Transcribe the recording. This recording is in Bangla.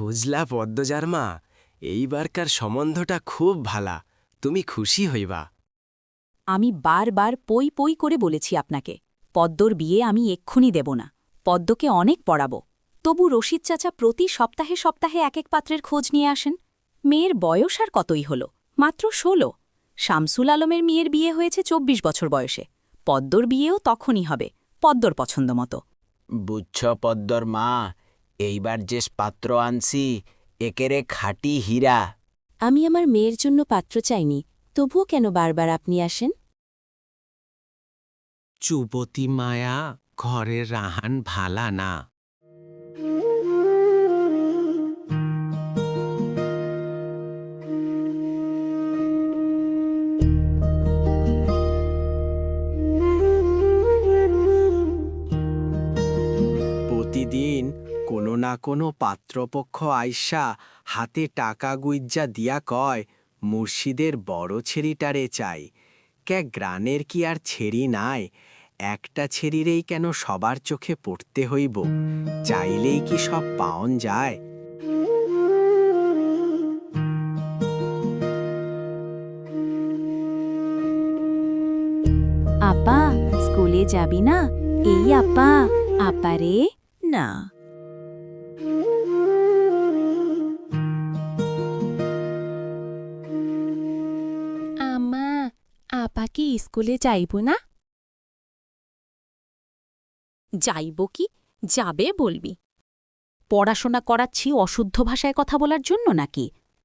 বুঝলা পদ্মজার মা, এইবারকার সম্বন্ধটা খুব ভালা, তুমি খুশি হইবা। আমি বারবার পই পই করে বলেছি আপনাকে, পদ্মর বিয়ে আমি এক্ষুনি দেব না, পদ্মকে অনেক পড়াবো। তবু রশিদ চাচা প্রতি সপ্তাহে সপ্তাহে এক এক পাত্রের খোঁজ নিয়ে আসেন। মেয়ের বয়স আর কতই হল, মাত্র ১৬। শামসুল আলমের মেয়ের বিয়ে হয়েছে ২৪ বছর বয়সে, পদ্মর বিয়েও তখনই হবে, পদ্মর পছন্দ মতো। বুঝছ পদ্মর মা, এইবার যে পাত্র আনছি একেরে খাঁটি হীরা। আমি আমার মেয়ের জন্য পাত্র চাইনি, তবুও কেন বারবার আপনি আসেন? যুবতী মায়া, ঘরের রাহান ভালা না। প্রতিদিন কোনো না কোনো পাত্রপক্ষ আইসা হাতে টাকা গুইজ্জা দিয়া কয়, মুর্শিদের বড় ছেড়িটারে চাই। গ্রানের কি আর ছেড়ি নাই? একটা ছেড়িরেই কেন সবার চোখে পড়তে হইব? চাইলেই কি সব পাওন যায়? আপা, স্কুলে যাবি না? এই আপা, আপারে না। আম্মা, আপা কি স্কুলে যাইব না? যাইব কি, যাবে বলবি? পড়াশোনা করাচ্ছি অশুদ্ধ ভাষায় কথা বলার জন্য নাকি?